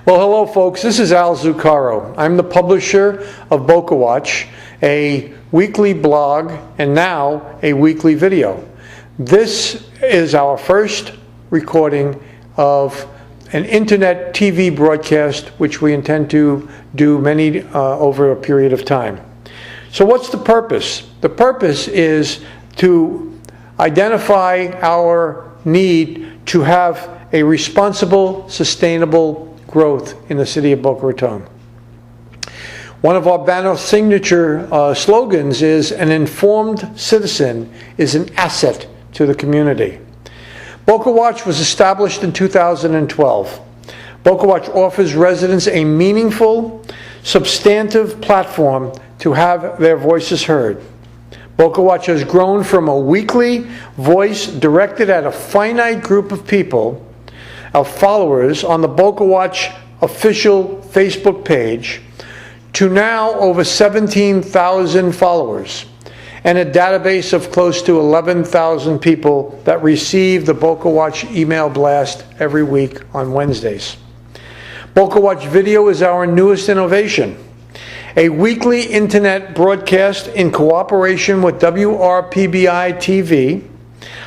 Well, hello folks, this is Al Zuccaro. I'm the publisher of BocaWatch, a weekly blog and now a weekly video. This is our first recording of an internet TV broadcast which we intend to do many over a period of time. So what's the purpose? The purpose is to identify our need to have a responsible, sustainable growth in the city of Boca Raton. One of our banner signature slogans is, "An informed citizen is an asset to the community." BocaWatch was established in 2012. BocaWatch offers residents a meaningful, substantive platform to have their voices heard. BocaWatch has grown from a weekly voice directed at a finite group of people, of followers on the BocaWatch official Facebook page, to now over 17,000 followers and a database of close to 11,000 people that receive the BocaWatch email blast every week on Wednesdays. BocaWatch Video is our newest innovation, a weekly internet broadcast in cooperation with WRPBI TV,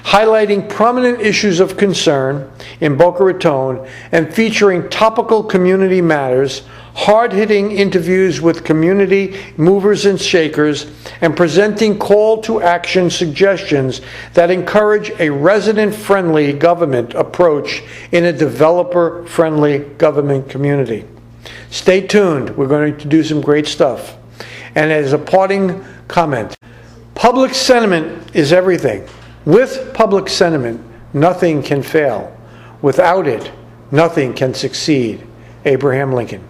highlighting prominent issues of concern in Boca Raton and featuring topical community matters, hard-hitting interviews with community movers and shakers, and presenting call-to-action suggestions that encourage a resident-friendly government approach in a developer-friendly government community. Stay tuned. We're going to do some great stuff. And as a parting comment, public sentiment is everything. With public sentiment, nothing can fail. Without it, nothing can succeed. Abraham Lincoln.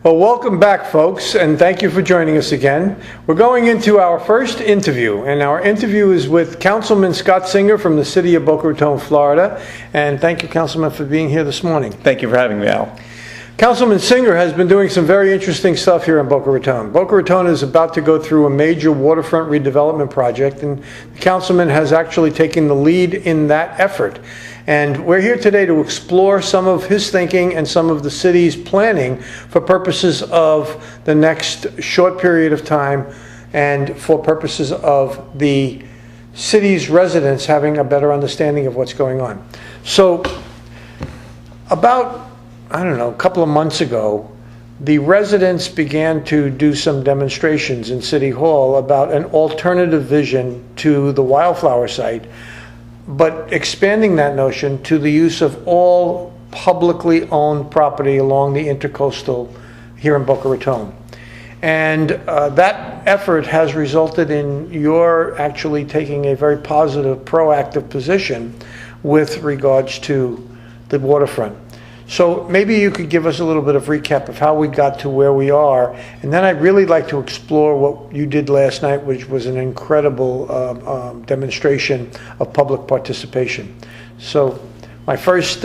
Well, welcome back, folks, and thank you for joining us again. We're going into our first interview, and our interview is with Councilman Scott Singer from the city of Boca Raton, Florida. And thank you, Councilman, for being here this morning. Thank you for having me, Al. Councilman Singer has been doing some very interesting stuff here in Boca Raton. Boca Raton is about to go through a major waterfront redevelopment project, and the councilman has actually taken the lead in that effort. And we're here today to explore some of his thinking and some of the city's planning for purposes of the next short period of time and for purposes of the city's residents having a better understanding of what's going on. So about, I don't know, a couple of months ago, the residents began to do some demonstrations in City Hall about an alternative vision to the wildflower site, but expanding that notion to the use of all publicly owned property along the intercoastal here in Boca Raton. And that effort has resulted in your actually taking a very positive, proactive position with regards to the waterfront. So maybe you could give us a little bit of recap of how we got to where we are, and then I'd really like to explore what you did last night, which was an incredible demonstration of public participation. So my first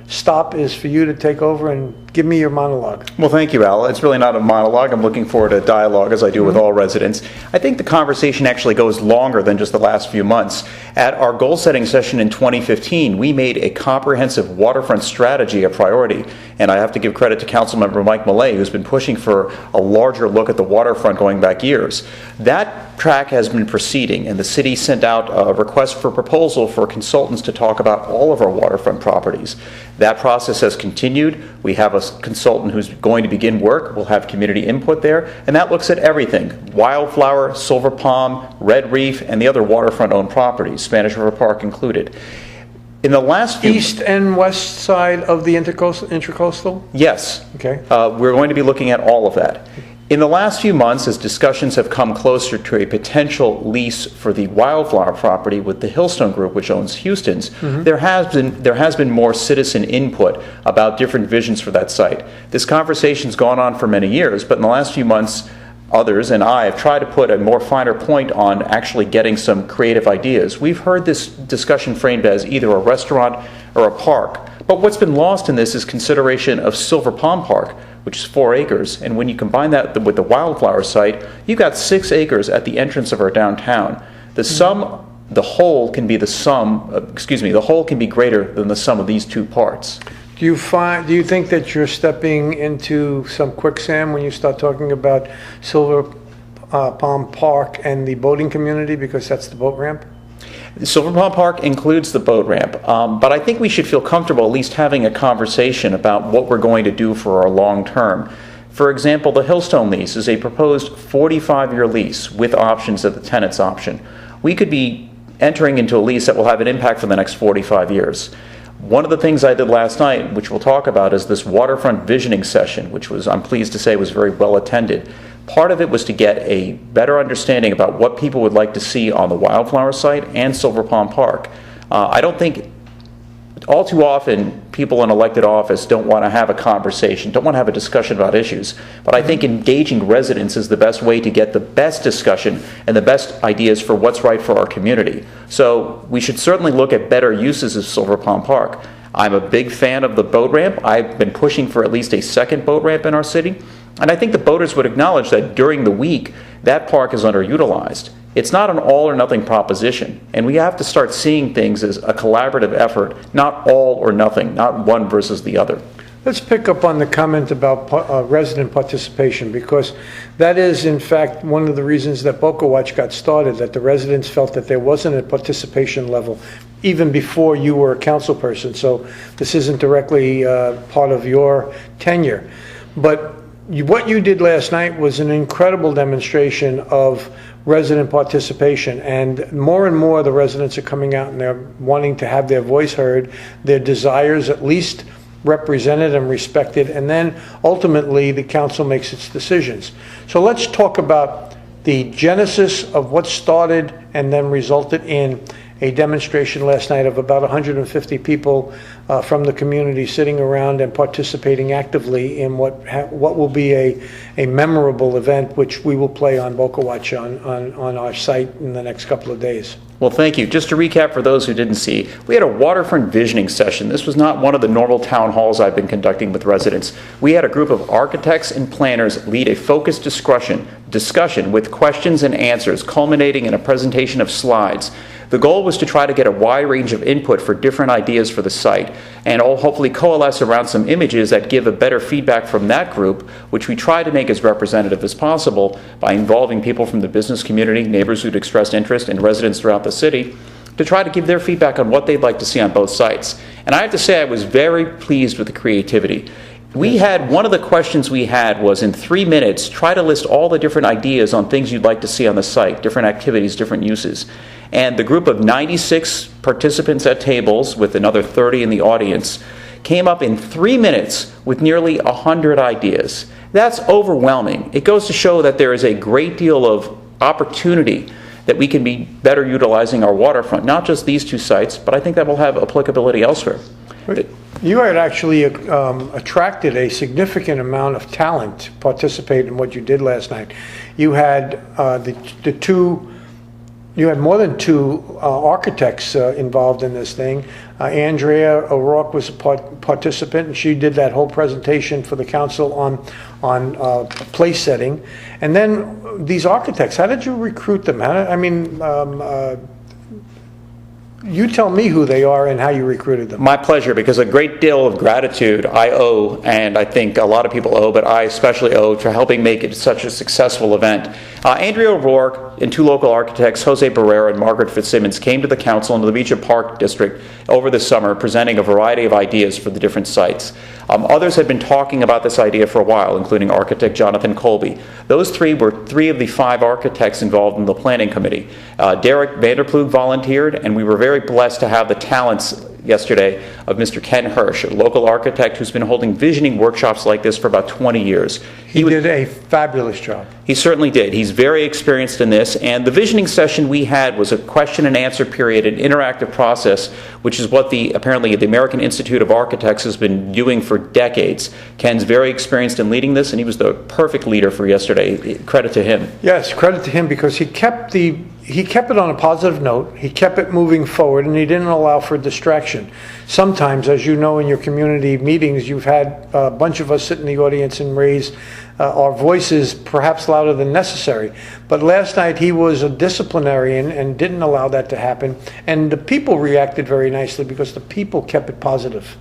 stop is for you to take over and give me your monologue. Well, thank you, Al. It's really not a monologue. I'm looking forward to dialogue, as I do with all residents. I think the conversation actually goes longer than just the last few months. At our goal-setting session in 2015, we made a comprehensive waterfront strategy a priority. And I have to give credit to Councilmember Mike Millay, who's been pushing for a larger look at the waterfront going back years. That track has been proceeding, and the city sent out a request for proposal for consultants to talk about all of our waterfront properties. That process has continued. We have a consultant who's going to begin work. We'll have community input there, and that looks at everything: Wildflower, Silver Palm, Red Reef, and the other waterfront-owned properties, Spanish River Park included. In the last few... East and west side of the intercoastal? Yes. Okay. We're going to be looking at all of that. In the last few months, as discussions have come closer to a potential lease for the Wildflower property with the Hillstone Group, which owns Houston's, there has been more citizen input about different visions for that site. This conversation's gone on for many years, but in the last few months, others and I have tried to put a more finer point on actually getting some creative ideas. We've heard this discussion framed as either a restaurant or a park, but what's been lost in this is consideration of Silver Palm Park, which is 4 acres, and when you combine that with the Wildflower site, you've got 6 acres at the entrance of our downtown. The whole can be the whole can be greater than the sum of these two parts. Do you think that you're stepping into some quicksand when you start talking about Silver Palm Park and the boating community, because that's the boat ramp? Silver Palm Park includes the boat ramp, but I think we should feel comfortable at least having a conversation about what we're going to do for our long term. For example, the Hillstone lease is a proposed 45-year lease with options at the tenant's option. We could be entering into a lease that will have an impact for the next 45 years. One of the things I did last night, which we'll talk about, is this waterfront visioning session, which I'm pleased to say was very well attended. Part of it was to get a better understanding about what people would like to see on the Wildflower site and Silver Palm Park. I don't think all too often people in elected office don't want to have a conversation, don't want to have a discussion about issues. But I think engaging residents is the best way to get the best discussion and the best ideas for what's right for our community. So we should certainly look at better uses of Silver Palm Park. I'm a big fan of the boat ramp. I've been pushing for at least a second boat ramp in our city. And I think the boaters would acknowledge that during the week, that park is underutilized. It's not an all or nothing proposition, and we have to start seeing things as a collaborative effort, not all or nothing, not one versus the other. Let's pick up on the comment about resident participation, because that is, in fact, one of the reasons that BocaWatch got started, that the residents felt that there wasn't a participation level even before you were a council person. So this isn't directly part of your tenure. But what you did last night was an incredible demonstration of resident participation, and more the residents are coming out and they're wanting to have their voice heard, their desires at least represented and respected, and then ultimately the council makes its decisions. So let's talk about the genesis of what started and then resulted in a demonstration last night of about 150 people from the community sitting around and participating actively in what will be a memorable event, which we will play on BocaWatch on our site in the next couple of days. Well, thank you. Just to recap for those who didn't see, we had a waterfront visioning session. This was not one of the normal town halls I've been conducting with residents. We had a group of architects and planners lead a focused discussion with questions and answers, culminating in a presentation of slides. The goal was to try to get a wide range of input for different ideas for the site, and hopefully coalesce around some images that give a better feedback from that group, which we try to make as representative as possible by involving people from the business community, neighbors who'd expressed interest, and residents throughout the city, to try to give their feedback on what they'd like to see on both sites. And I have to say, I was very pleased with the creativity. One of the questions we had was, in 3 minutes, try to list all the different ideas on things you'd like to see on the site, different activities, different uses. And the group of 96 participants at tables, with another 30 in the audience, came up in 3 minutes with nearly 100 ideas. That's overwhelming. It goes to show that there is a great deal of opportunity that we can be better utilizing our waterfront, not just these two sites, but I think that will have applicability elsewhere. You had actually attracted a significant amount of talent to participate in what you did last night. You had you had more than 2 architects involved in this thing. Andrea O'Rourke was a participant, and she did that whole presentation for the council on place setting. And then these architects, how did you recruit them? You tell me who they are and how you recruited them. My pleasure, because a great deal of gratitude I owe, and I think a lot of people owe, but I especially owe, for helping make it such a successful event. Andrea O'Rourke and 2 local architects, Jose Barrera and Margaret Fitzsimmons, came to the council in the Beach Park District over the summer, presenting a variety of ideas for the different sites. Others had been talking about this idea for a while, including architect Jonathan Colby. Those 3 were 3 of the 5 architects involved in the planning committee. Derek Vanderplug volunteered, and we were very blessed to have the talents yesterday of Mr. Ken Hirsch, a local architect who's been holding visioning workshops like this for about 20 years. He did a fabulous job. He certainly did. He's very experienced in this, and the visioning session we had was a question and answer period, an interactive process, which is what apparently the American Institute of Architects has been doing for decades. Ken's very experienced in leading this, and he was the perfect leader for yesterday. Credit to him. Yes, credit to him, because he kept it on a positive note, he kept it moving forward, and he didn't allow for distraction. Sometimes, as you know, in your community meetings, you've had a bunch of us sit in the audience and raise our voices perhaps louder than necessary. But last night he was a disciplinarian and didn't allow that to happen. And the people reacted very nicely because the people kept it positive.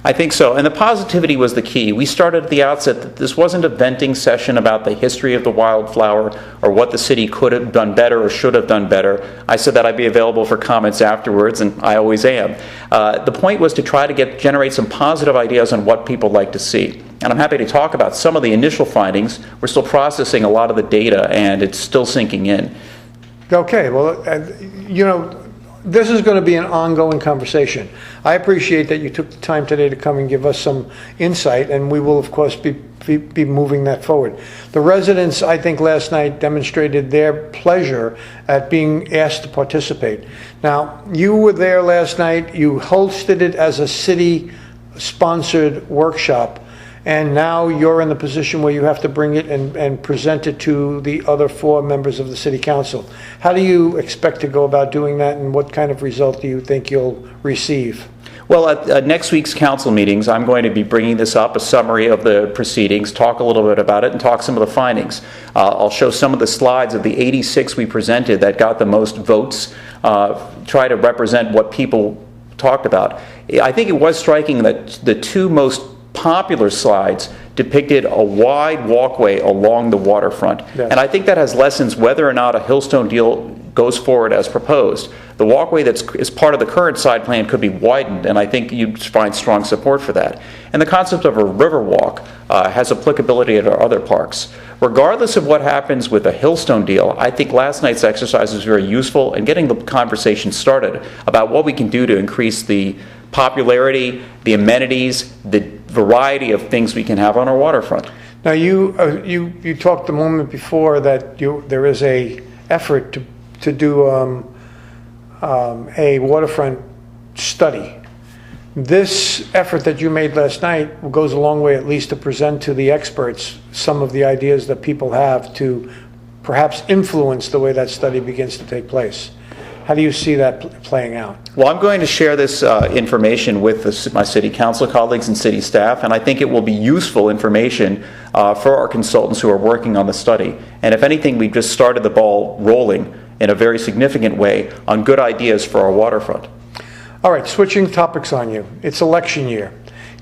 I think so, and the positivity was the key. We started at the outset that this wasn't a venting session about the history of the wildflower or what the city could have done better or should have done better. I said that I'd be available for comments afterwards, and I always am. The point was to try to generate some positive ideas on what people like to see. And I'm happy to talk about some of the initial findings. We're still processing a lot of the data, and it's still sinking in. Okay, well, this is going to be an ongoing conversation. I appreciate that you took the time today to come and give us some insight, and we will, of course, be moving that forward. The residents, I think, last night demonstrated their pleasure at being asked to participate. Now, you were there last night. You hosted it as a city-sponsored workshop, and now you're in the position where you have to bring it and present it to the other 4 members of the City Council. How do you expect to go about doing that, and what kind of result do you think you'll receive? Well, at next week's council meetings, I'm going to be bringing this up, a summary of the proceedings, talk a little bit about it, and talk some of the findings. I'll show some of the slides of the 86 we presented that got the most votes, try to represent what people talked about. I think it was striking that the 2 most popular slides depicted a wide walkway along the waterfront. Yes. And I think that has lessons whether or not a Hillstone deal goes forward as proposed. The walkway that is part of the current side plan could be widened, and I think you'd find strong support for that. And the concept of a river walk has applicability at our other parks. Regardless of what happens with a Hillstone deal, I think last night's exercise was very useful in getting the conversation started about what we can do to increase the popularity, the amenities, the variety of things we can have on our waterfront. Now, you talked a moment before that there is a effort to do a waterfront study. This effort that you made last night goes a long way, at least, to present to the experts some of the ideas that people have to perhaps influence the way that study begins to take place. How do you see that playing out? Well, I'm going to share this information with my city council colleagues and city staff, and I think it will be useful information for our consultants who are working on the study. And if anything, we've just started the ball rolling in a very significant way on good ideas for our waterfront. All right, switching topics on you. It's election year.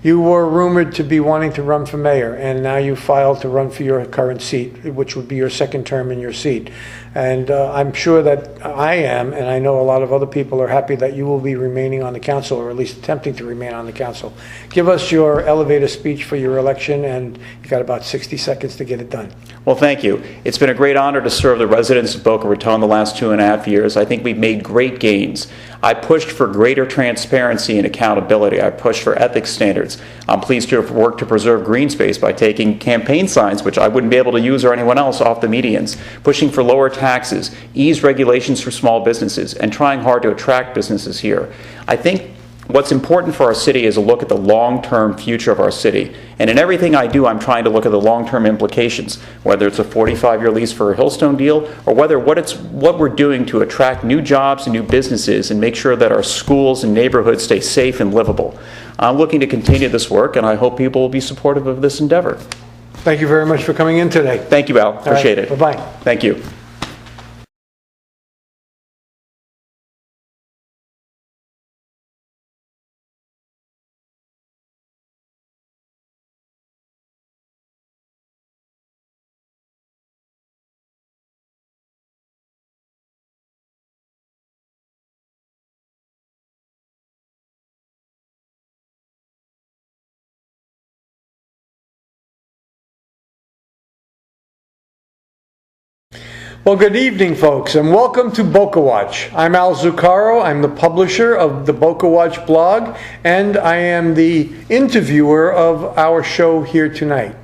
You were rumored to be wanting to run for mayor, and now you filed to run for your current seat, which would be your second term in your seat. And I'm sure that I am, and I know a lot of other people are happy that you will be remaining on the council, or at least attempting to remain on the council. Give us your elevator speech for your election, and you've got about 60 seconds to get it done. Well, thank you. It's been a great honor to serve the residents of Boca Raton the last 2.5 years. I think we've made great gains. I pushed for greater transparency and accountability. I pushed for ethics standards. I'm pleased to have worked to preserve green space by taking campaign signs, which I wouldn't be able to use or anyone else, off the medians, pushing for lower taxes, ease regulations for small businesses, and trying hard to attract businesses here. I think what's important for our city is a look at the long-term future of our city. And in everything I do, I'm trying to look at the long-term implications, whether it's a 45-year lease for a Hillstone deal, or whether what we're doing to attract new jobs and new businesses and make sure that our schools and neighborhoods stay safe and livable. I'm looking to continue this work, and I hope people will be supportive of this endeavor. Thank you very much for coming in today. Thank you, Al. Appreciate it. Bye-bye. Thank you. Well, good evening, folks, and welcome to BocaWatch. I'm Al Zuccaro. I'm the publisher of the BocaWatch blog, and I am the interviewer of our show here tonight.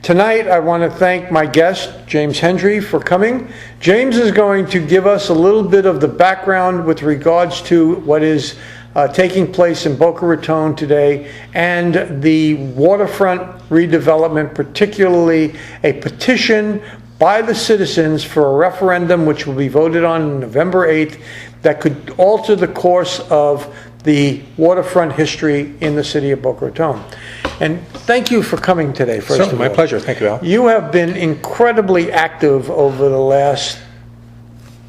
Tonight, I want to thank my guest, James Hendry, for coming. James is going to give us a little bit of the background with regards to what is taking place in Boca Raton today and the waterfront redevelopment, particularly a petition by the citizens for a referendum which will be voted on November 8th that could alter the course of the waterfront history in the city of Boca Raton. And thank you for coming today, first of all. My pleasure. Thank you, Al. You have been incredibly active over the last,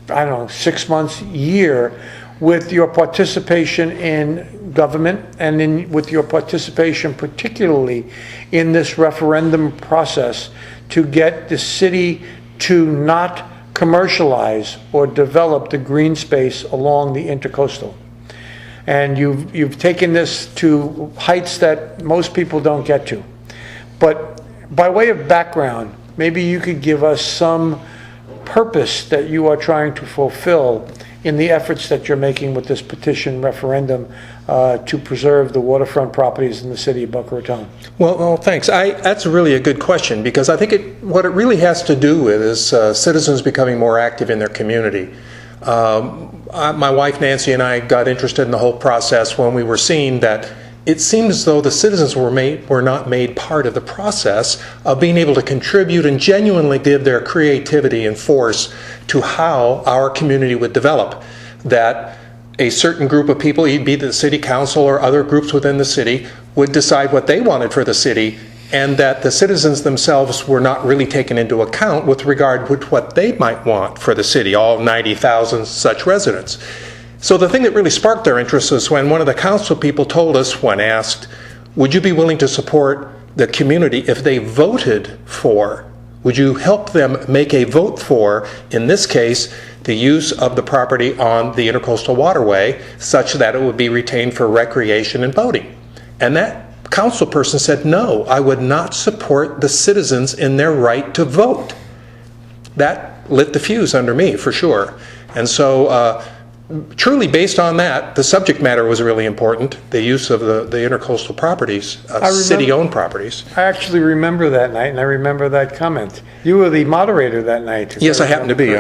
6 months, year, with your participation in government and with your participation particularly in this referendum process to get the city to not commercialize or develop the green space along the intercoastal. And you've taken this to heights that most people don't get to. But by way of background, maybe you could give us some purpose that you are trying to fulfill in the efforts that you're making with this petition referendum to preserve the waterfront properties in the city of Boca Raton. Well, thanks. That's really a good question, because I think what it really has to do with is citizens becoming more active in their community. My wife Nancy and I got interested in the whole process when we were seeing that it seemed as though the citizens were not made part of the process of being able to contribute and genuinely give their creativity and force to how our community would develop. That a certain group of people, be it the city council or other groups within the city, would decide what they wanted for the city, and that the citizens themselves were not really taken into account with regard to what they might want for the city, all 90,000 such residents. So the thing that really sparked our interest was when one of the council people told us, when asked, would you be willing to support the community if they voted for, would you help them make a vote for, in this case, the use of the property on the intercoastal waterway such that it would be retained for recreation and boating? And that council person said, no, I would not support the citizens in their right to vote. That lit the fuse under me, for sure. And so truly based on that, the subject matter was really important, the use of the intercoastal properties, city-owned properties. I actually remember that night, and I remember that comment. You were the moderator that night. Yes, I happened to be.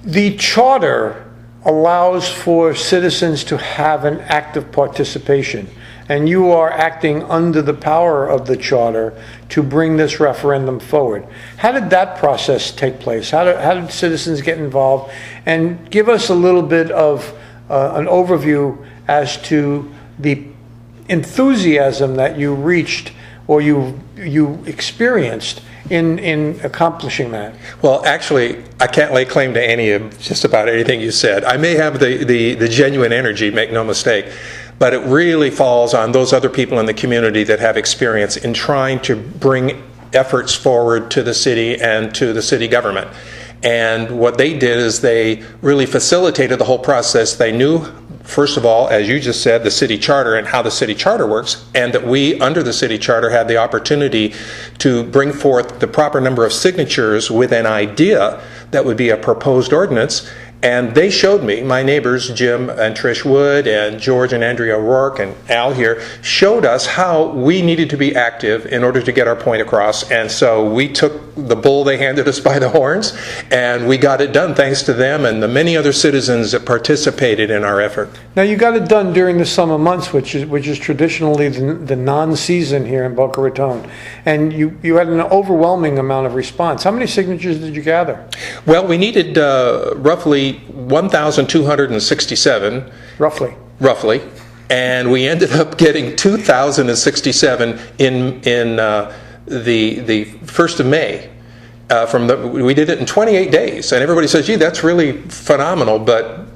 The charter allows for citizens to have an active participation, and you are acting under the power of the charter to bring this referendum forward. How did that process take place? How did citizens get involved? And give us a little bit of an overview as to the enthusiasm that you reached or you experienced in accomplishing that. Well, actually, I can't lay claim to any of just about anything you said. I may have the genuine energy, make no mistake, but it really falls on those other people in the community that have experience in trying to bring efforts forward to the city and to the city government. And what they did is they really facilitated the whole process. They knew, first of all, as you just said, the city charter and how the city charter works, and that we, under the city charter, had the opportunity to bring forth the proper number of signatures with an idea that would be a proposed ordinance. And they showed me, my neighbors, Jim and Trish Wood and George and Andrea O'Rourke and Al here, showed us how we needed to be active in order to get our point across. And so we took the bull they handed us by the horns, and we got it done thanks to them and the many other citizens that participated in our effort. Now, you got it done during the summer months, which is traditionally the non-season here in Boca Raton. And you had an overwhelming amount of response. How many signatures did you gather? Well, we needed roughly 1,267. Roughly. And we ended up getting 2,067 in the 1st of May. We did it in 28 days, and everybody says, gee, that's really phenomenal, but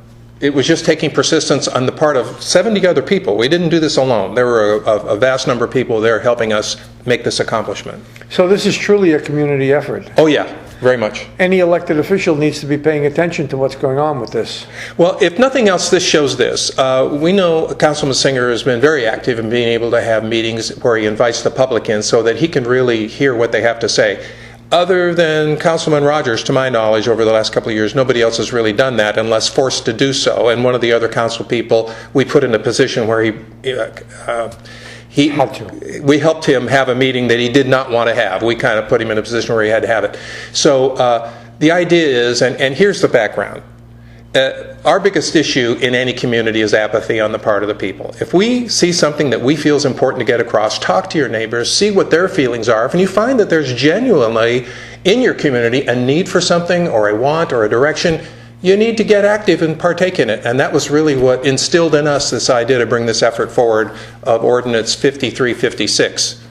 it was just taking persistence on the part of 70 other people. We didn't do this alone. There were a vast number of people there helping us make this accomplishment. So this is truly a community effort. Oh yeah, very much. Any elected official needs to be paying attention to what's going on with this. Well, if nothing else, this shows this. We know Councilman Singer has been very active in being able to have meetings where he invites the public in so that he can really hear what they have to say. Other than Councilman Rogers, to my knowledge, over the last couple of years, nobody else has really done that unless forced to do so. And one of the other council people we put in a position where we helped him have a meeting that he did not want to have. We kind of put him in a position where he had to have it. So the idea is, and here's the background. Our biggest issue in any community is apathy on the part of the people. If we see something that we feel is important to get across, talk to your neighbors, see what their feelings are. If you find that there's genuinely in your community a need for something or a want or a direction, you need to get active and partake in it. And that was really what instilled in us this idea to bring this effort forward of Ordinance 5356.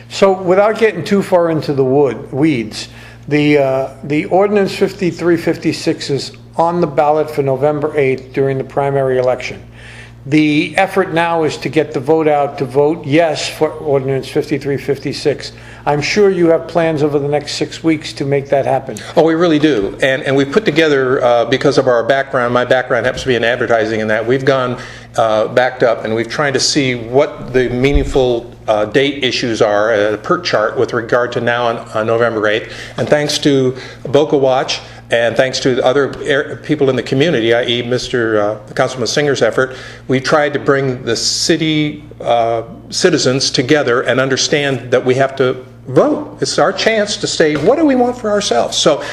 So without getting too far into the weeds, the Ordinance 5356 is on the ballot for November 8th during the primary election. The effort now is to get the vote out to vote yes for Ordinance 5356. I'm sure you have plans over the next 6 weeks to make that happen. Oh, we really do. And we put together, because of our background, my background happens to be in advertising and that, we've gone backed up and we've tried to see what the meaningful date issues are, a PERT chart with regard to now on November 8th. And thanks to BocaWatch, and thanks to other people in the community, i.e. Councilman Singer's effort, we tried to bring the city citizens together and understand that we have to vote. It's our chance to say, what do we want for ourselves? So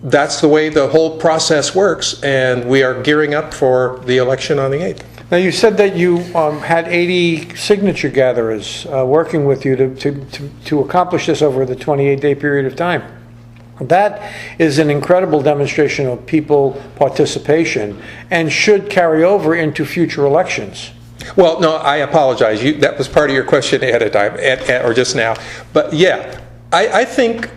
that's the way the whole process works, and we are gearing up for the election on the 8th. Now, you said that you had 80 signature gatherers working with you to accomplish this over the 28-day period of time. That is an incredible demonstration of people participation and should carry over into future elections. Well, no, I apologize. That was part of your question ahead of time, or just now. But yeah, I think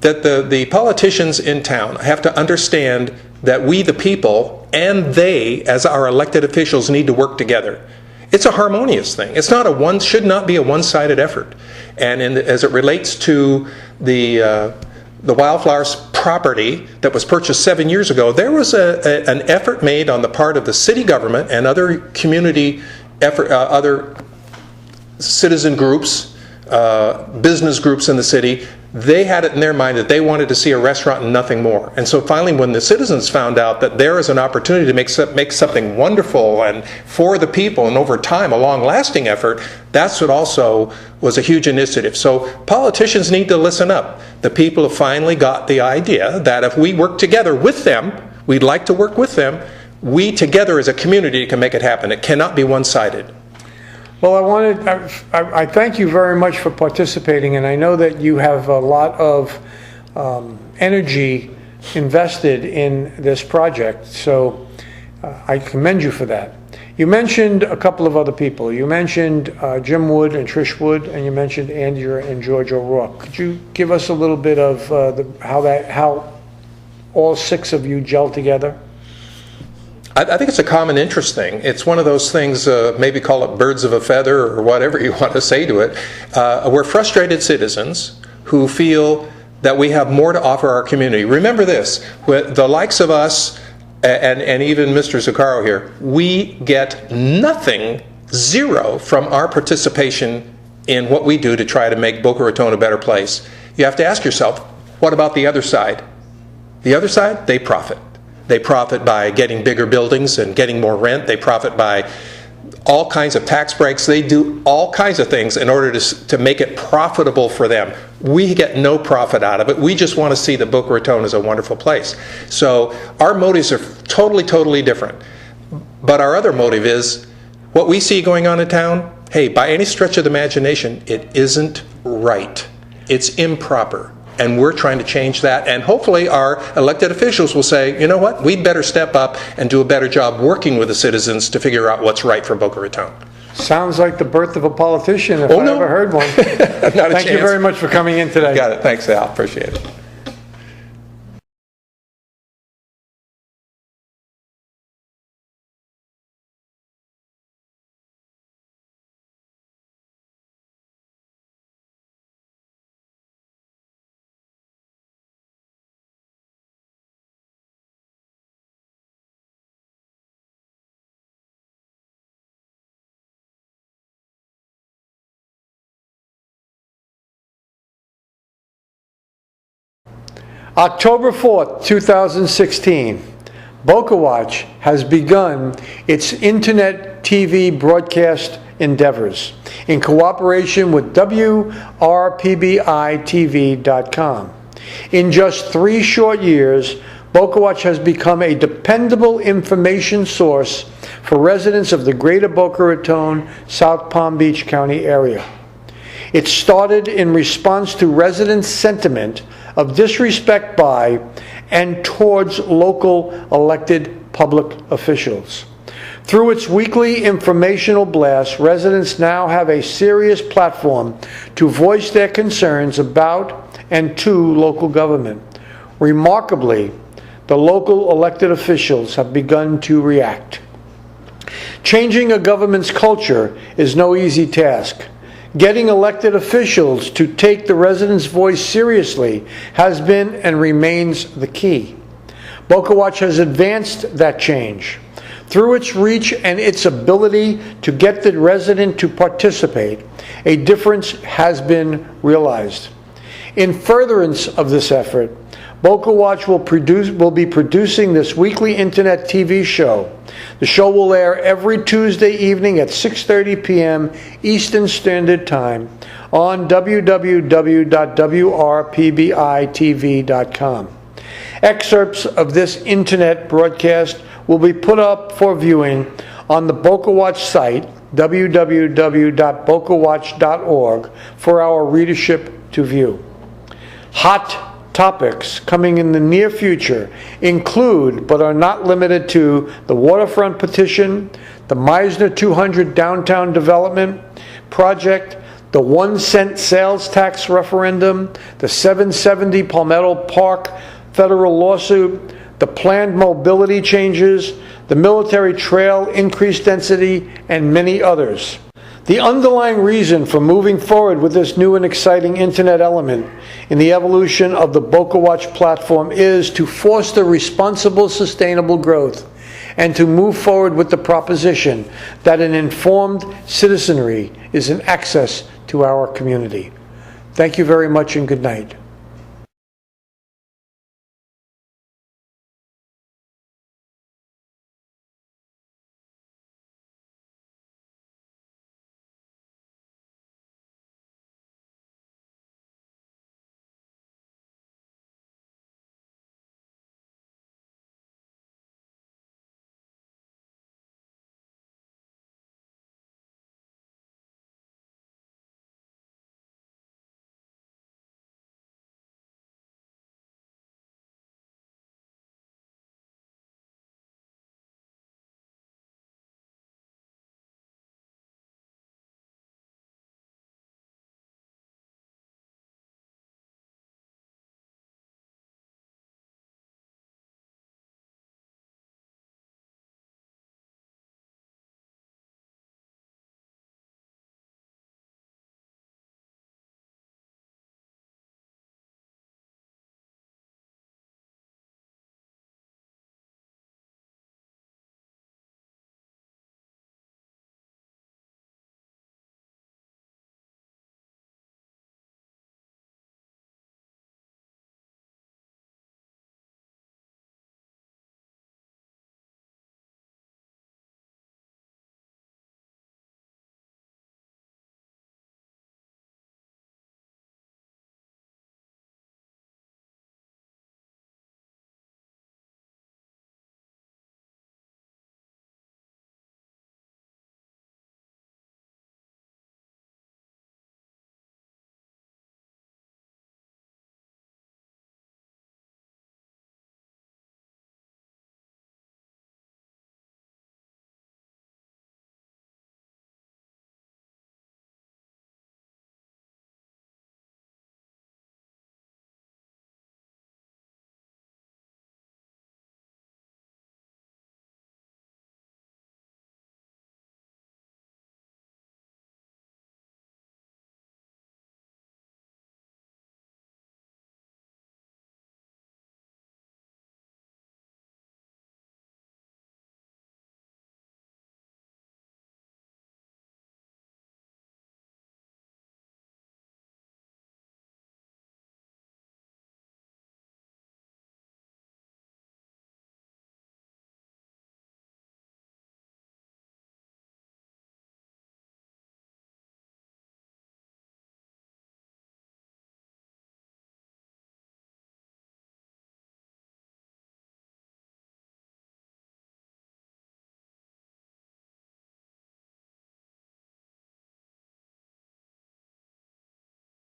that the politicians in town have to understand that we, the people, and they, as our elected officials, need to work together. It's a harmonious thing. It's not should not be a one-sided effort. And as it relates to the Wildflowers property that was purchased 7 years ago, there was an effort made on the part of the city government and other community effort, other citizen groups, business groups in the city. They had it in their mind that they wanted to see a restaurant and nothing more. And so finally, when the citizens found out that there is an opportunity to make something wonderful and for the people and over time a long-lasting effort, that's what also was a huge initiative. So politicians need to listen up. The people have finally got the idea that if we work together with them, we'd like to work with them, we together as a community can make it happen. It cannot be one-sided. Well, I thank you very much for participating, and I know that you have a lot of energy invested in this project, so I commend you for that. You mentioned a couple of other people. You mentioned Jim Wood and Trish Wood, and you mentioned Andrea and George O'Rourke. Could you give us a little bit of how all six of you gel together? I think it's a common interest thing. It's one of those things, maybe call it birds of a feather or whatever you want to say to it. We're frustrated citizens who feel that we have more to offer our community. Remember this, with the likes of us and even Mr. Zuccaro here, we get nothing, zero, from our participation in what we do to try to make Boca Raton a better place. You have to ask yourself, what about the other side? The other side, they profit. They profit by getting bigger buildings and getting more rent. They profit by all kinds of tax breaks. They do all kinds of things in order to make it profitable for them. We get no profit out of it. We just want to see that Boca Raton is a wonderful place. So our motives are totally, totally different. But our other motive is what we see going on in town, hey, by any stretch of the imagination, it isn't right. It's improper. And we're trying to change that, and hopefully our elected officials will say, you know what, we'd better step up and do a better job working with the citizens to figure out what's right for Boca Raton. Sounds like the birth of a politician, if I ever heard one. Thank you very much for coming in today. Got it. Thanks, Al. Appreciate it. October 4th, 2016, BocaWatch has begun its internet TV broadcast endeavors in cooperation with WRPBITV.com. In just 3 short years, BocaWatch has become a dependable information source for residents of the greater Boca Raton, South Palm Beach County area. It started in response to residents' sentiment of disrespect by and towards local elected public officials. Through its weekly informational blast, residents now have a serious platform to voice their concerns about and to local government. Remarkably, the local elected officials have begun to react. Changing a government's culture is no easy task. Getting elected officials to take the residents' voice seriously has been and remains the key. BocaWatch has advanced that change. Through its reach and its ability to get the resident to participate, a difference has been realized. In furtherance of this effort, BocaWatch will be producing this weekly internet TV show. The show will air every Tuesday evening at 6:30 p.m. Eastern Standard Time on www.wrpbitv.com. Excerpts of this internet broadcast will be put up for viewing on the BocaWatch site, www.bocawatch.org, for our readership to view. Hot topics coming in the near future include, but are not limited to, the waterfront petition, the Meisner 200 downtown development project, the 1-cent sales tax referendum, the 770 Palmetto Park federal lawsuit, the planned mobility changes, the military trail increased density, and many others. The underlying reason for moving forward with this new and exciting internet element in the evolution of the BocaWatch platform is to foster responsible, sustainable growth and to move forward with the proposition that an informed citizenry is an access to our community. Thank you very much and good night.